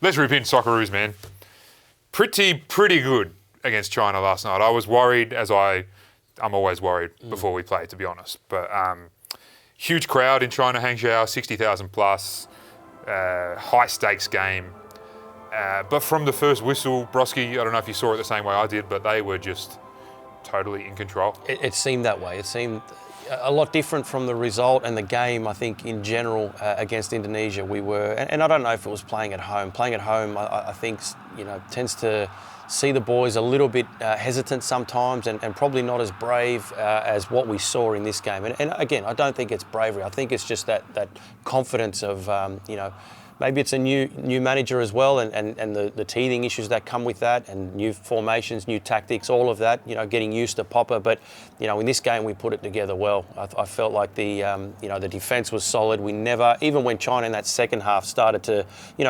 let's rip in Socceroos, man. Pretty good against China last night. I was worried, I'm always worried before we play, to be honest. But huge crowd in China, Hangzhou, 60,000 plus, high stakes game. But from the first whistle, Brosque, I don't know if you saw it the same way I did, but they were just totally in control. It seemed that way. It seemed a lot different from the result and the game. I think in general against Indonesia we were, and I don't know if it was playing at home. Playing at home, I think tends to see the boys a little bit hesitant sometimes, and probably not as brave as what we saw in this game. And again, I don't think it's bravery. I think it's just that confidence of maybe it's a new manager as well, and the teething issues that come with that, and new formations, new tactics, all of that, getting used to Popper. But, in this game we put it together well. I felt like the defence was solid. We never, even when China in that second half started to,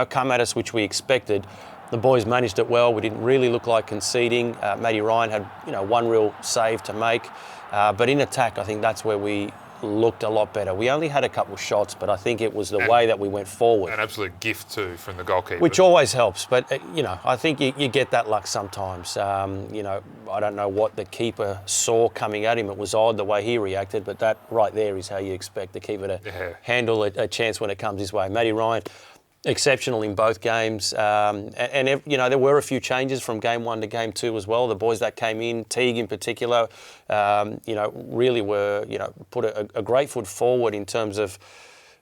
come at us, which we expected, the boys managed it well. We didn't really look like conceding. Matty Ryan had, one real save to make. But in attack, I think that's where we looked a lot better. We only had a couple of shots, but I think it was the way that we went forward. An absolute gift too from the goalkeeper. Which always helps, but I think you get that luck sometimes. I don't know what the keeper saw coming at him. It was odd the way he reacted, but that right there is how you expect the keeper to handle a chance when it comes his way. Matty Ryan, exceptional in both games, there were a few changes from game 1 to game 2 as well. The boys that came in, Teague in particular, really were put a great foot forward in terms of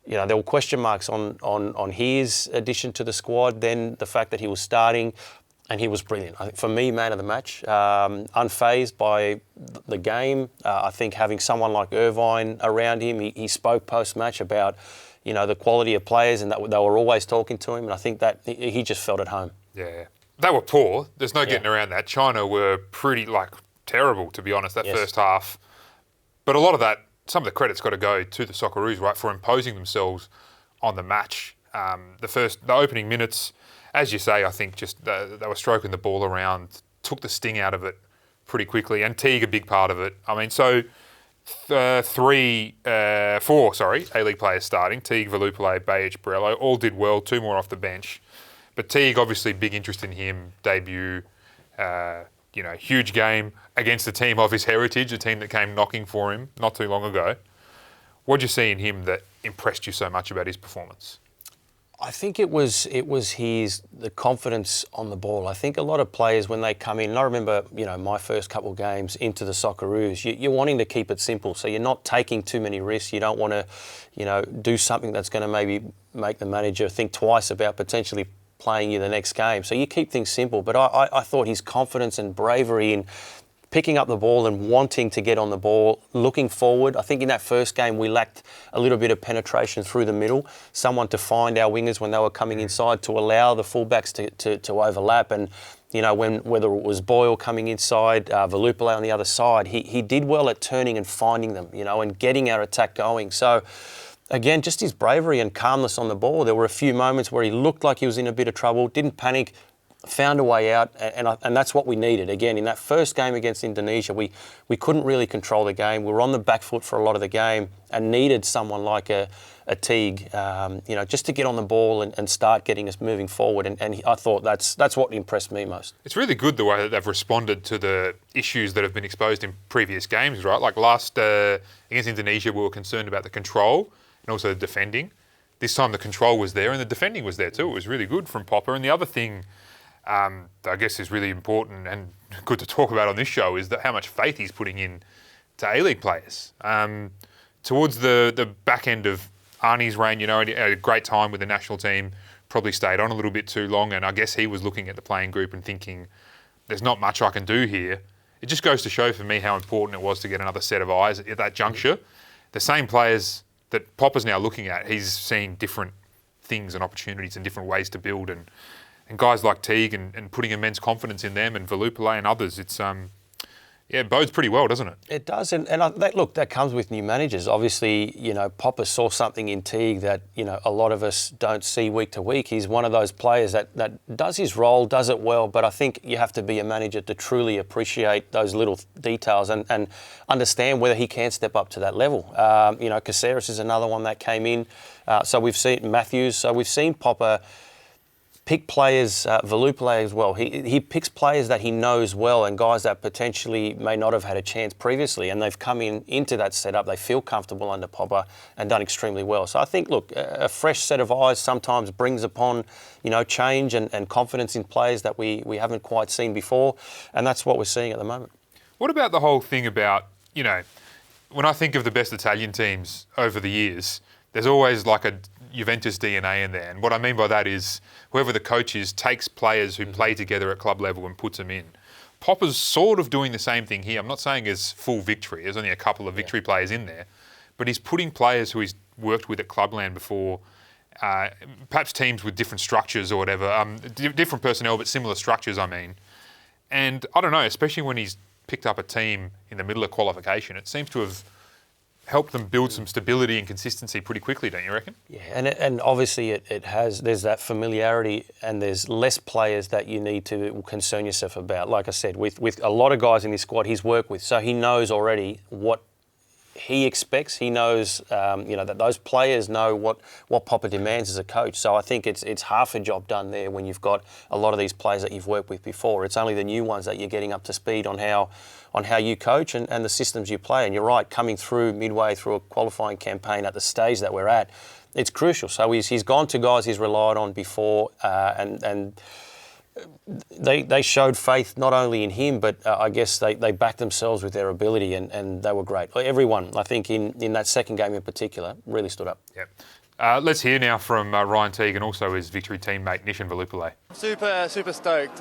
there were question marks on his addition to the squad. Then the fact that he was starting, and he was brilliant. I think for me, man of the match, unfazed by the game. I think having someone like Irvine around him, he spoke post match about the quality of players, and that they were always talking to him, and I think that he just felt at home. Yeah. They were poor. There's no getting around that. China were pretty, terrible, to be honest, that first half. But a lot of that, some of the credit's got to go to the Socceroos, right, for imposing themselves on the match. The opening minutes, as you say, I think just they were stroking the ball around, took the sting out of it pretty quickly, and Teague a big part of it. I mean, so... 4 A-League players starting. Teague, Velupile, Bajic, Borello, all did well, 2 more off the bench. But Teague, obviously, big interest in him, debut, huge game against a team of his heritage, a team that came knocking for him not too long ago. What did you see in him that impressed you so much about his performance? I think it was the confidence on the ball. I think a lot of players when they come in, and I remember my first couple of games into the Socceroos, you're wanting to keep it simple, so you're not taking too many risks. You don't want to do something that's going to maybe make the manager think twice about potentially playing you the next game. So you keep things simple. But I thought his confidence and bravery in picking up the ball and wanting to get on the ball, looking forward. I think in that first game we lacked a little bit of penetration through the middle, someone to find our wingers when they were coming inside to allow the fullbacks to overlap. And whether it was Boyle coming inside, Velupile on the other side, he did well at turning and finding them, and getting our attack going. So again, just his bravery and calmness on the ball. There were a few moments where he looked like he was in a bit of trouble, didn't panic, found a way out, and that's what we needed. Again, in that first game against Indonesia, we couldn't really control the game. We were on the back foot for a lot of the game and needed someone like a Teague, just to get on the ball and start getting us moving forward. And I thought that's what impressed me most. It's really good the way that they've responded to the issues that have been exposed in previous games, right? Like last against Indonesia, we were concerned about the control and also the defending. This time the control was there and the defending was there too. It was really good from Popper. And the other thing I guess is really important and good to talk about on this show is that how much faith he's putting in to A-League players. Towards the back end of Arnie's reign, he had a great time with the national team, probably stayed on a little bit too long, and I guess he was looking at the playing group and thinking, there's not much I can do here. It just goes to show for me how important it was to get another set of eyes at that juncture. The same players that Popper's now looking at, he's seeing different things and opportunities and different ways to build, and guys like Teague and putting immense confidence in them and Velupile and others, it's it bodes pretty well, doesn't it? It does, and that comes with new managers. Obviously, Popper saw something in Teague that, a lot of us don't see week to week. He's one of those players that does his role, does it well, but I think you have to be a manager to truly appreciate those little details and understand whether he can step up to that level. Caceres is another one that came in. So we've seen Matthews. So we've seen Popper pick players, Valupale as well. He picks players that he knows well and guys that potentially may not have had a chance previously, and they've come into that setup. They feel comfortable under Popper and done extremely well. So I think, look, a fresh set of eyes sometimes brings upon, change and confidence in players that we haven't quite seen before, and that's what we're seeing at the moment. What about the whole thing about, when I think of the best Italian teams over the years, there's always like a Juventus DNA in there. And what I mean by that is whoever the coach is takes players who play together at club level and puts them in. Popper's sort of doing the same thing here. I'm not saying it's full victory. There's only a couple of victory players in there. But he's putting players who he's worked with at clubland before, perhaps teams with different structures or whatever, different personnel but similar structures, I mean. And I don't know, especially when he's picked up a team in the middle of qualification, it seems to have help them build some stability and consistency pretty quickly, don't you reckon? Yeah, and obviously there's that familiarity and there's less players that you need to concern yourself about. Like I said, with a lot of guys in this squad he's worked with, so he knows already what he expects. He knows, that those players know what Popper demands as a coach. So I think it's half a job done there when you've got a lot of these players that you've worked with before. It's only the new ones that you're getting up to speed on how you coach and the systems you play. And you're right, coming through midway through a qualifying campaign at the stage that we're at, it's crucial. So he's gone to guys he's relied on before, and they showed faith not only in him, but I guess they backed themselves with their ability, and they were great. Everyone, I think, in that second game in particular, really stood up. Yep. Let's hear now from Ryan Teague and also his victory teammate Nishan Valupale. Super stoked.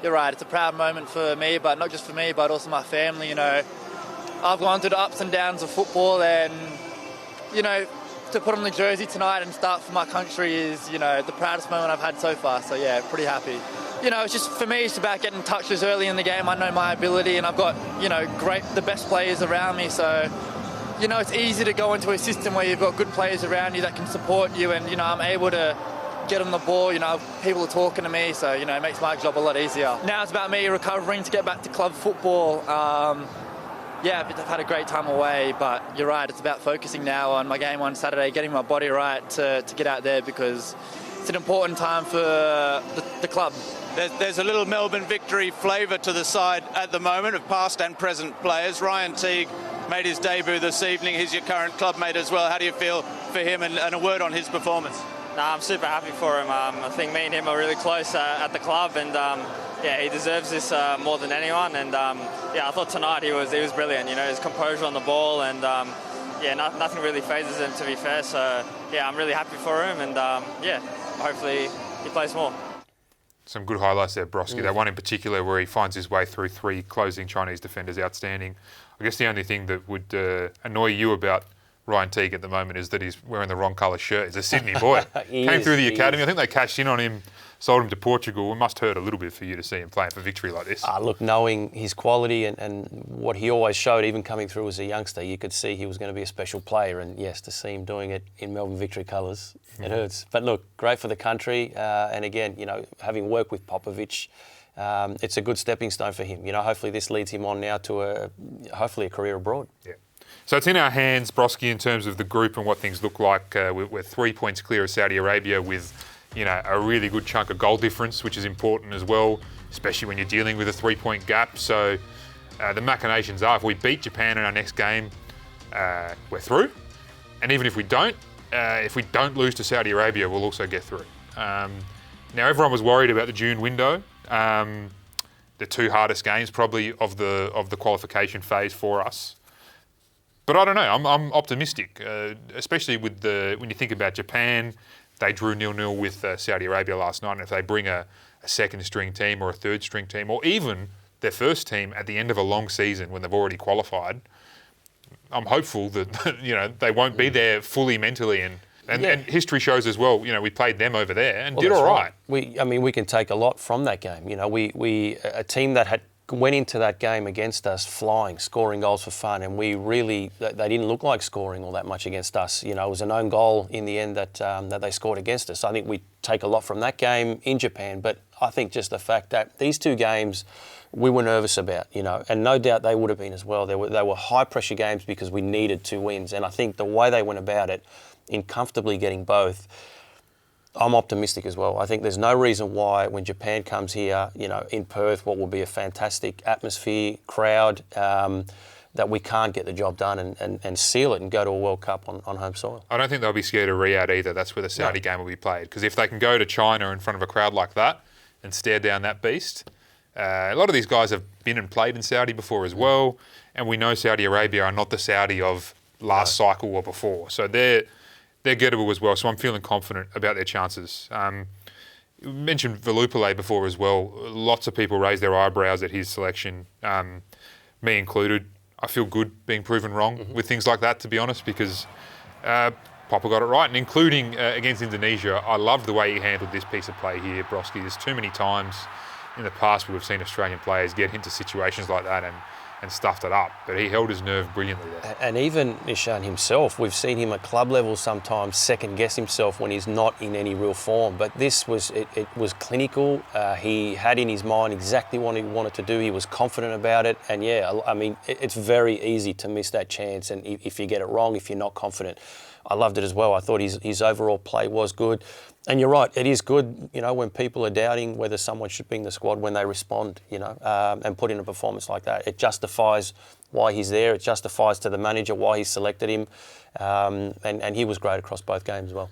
You're right, it's a proud moment for me, but not just for me, but also my family. I've gone through the ups and downs of football, and to put on the jersey tonight and start for my country is, the proudest moment I've had so far. So yeah, pretty happy. It's just, for me, it's about getting touches early in the game. I know my ability, and I've got, the best players around me. So, it's easy to go into a system where you've got good players around you that can support you, and, I'm able to get on the ball. People are talking to me, so, it makes my job a lot easier. Now it's about me recovering to get back to club football. Yeah, I've had a great time away, but you're right, it's about focusing now on my game on Saturday, getting my body right to get out there, because it's an important time for the club. There's a little Melbourne victory flavour to the side at the moment of past and present players. Ryan Teague made his debut this evening. He's your current club mate as well. How do you feel for him, and a word on his performance? I'm super happy for him. I think me and him are really close at the club, and he deserves this more than anyone. And I thought tonight he was brilliant. His composure on the ball, and nothing really phases him, to be fair. So I'm really happy for him, and hopefully he plays more. Some good highlights there, Brosque. That one in particular where he finds his way through three closing Chinese defenders, outstanding. I guess the only thing that would annoy you about Ryan Teague at the moment is that he's wearing the wrong colour shirt. He's a Sydney boy. Came through the academy. I think they cashed in on him, sold him to Portugal. It must hurt a little bit for you to see him playing for victory like this. Look, knowing his quality and what he always showed, even coming through as a youngster, you could see he was going to be a special player. And yes, to see him doing it in Melbourne victory colours, it hurts. But look, great for the country. And again, having worked with Popovic, it's a good stepping stone for him. Hopefully this leads him on now to hopefully a career abroad. Yeah. So it's in our hands, Brosque, in terms of the group and what things look like. We're 3 points clear of Saudi Arabia with, a really good chunk of goal difference, which is important as well, especially when you're dealing with a 3-point gap. So the machinations are, if we beat Japan in our next game, we're through. And even if we don't lose to Saudi Arabia, we'll also get through. Now, everyone was worried about the June window. The two hardest games probably of the qualification phase for us. But I don't know. I'm optimistic, especially when you think about Japan. They drew 0-0 with Saudi Arabia last night, and if they bring a second-string team or a third-string team, or even their first team at the end of a long season when they've already qualified, I'm hopeful that they won't be there fully mentally. And history shows as well. We played them over there and did all right. We can take a lot from that game. We a team that went into that game against us flying, scoring goals for fun, and they didn't look like scoring all that much against us. It was an own goal in the end that they scored against us. I think we take a lot from that game in Japan, but I think just the fact that these two games we were nervous about, and no doubt they would have been as well. They were high pressure games because we needed 2 wins, and I think the way they went about it, in comfortably getting both, I'm optimistic as well. I think there's no reason why when Japan comes here, in Perth, what will be a fantastic atmosphere, crowd, that we can't get the job done and seal it and go to a World Cup on home soil. I don't think they'll be scared of Riyadh either. That's where the Saudi game will be played. Because if they can go to China in front of a crowd like that and stare down that beast, a lot of these guys have been and played in Saudi before as well. And we know Saudi Arabia are not the Saudi of last cycle or before. So they're gettable as well. So I'm feeling confident about their chances. You mentioned Velupale before as well. Lots of people raised their eyebrows at his selection, me included. I feel good being proven wrong with things like that, to be honest, because Popper got it right. And including against Indonesia, I loved the way he handled this piece of play here, Brosque. There's too many times in the past we've seen Australian players get into situations like that and stuffed it up. But he held his nerve brilliantly there. And even Nishan himself, we've seen him at club level sometimes second guess himself when he's not in any real form. But this was, it was clinical. He had in his mind exactly what he wanted to do. He was confident about it. And yeah, I mean, it's very easy to miss that chance. And if you get it wrong, if you're not confident. I loved it as well. I thought his overall play was good. And you're right, it is good, when people are doubting whether someone should be in the squad, when they respond, and put in a performance like that. It justifies why he's there. It justifies to the manager why he selected him. And he was great across both games as well.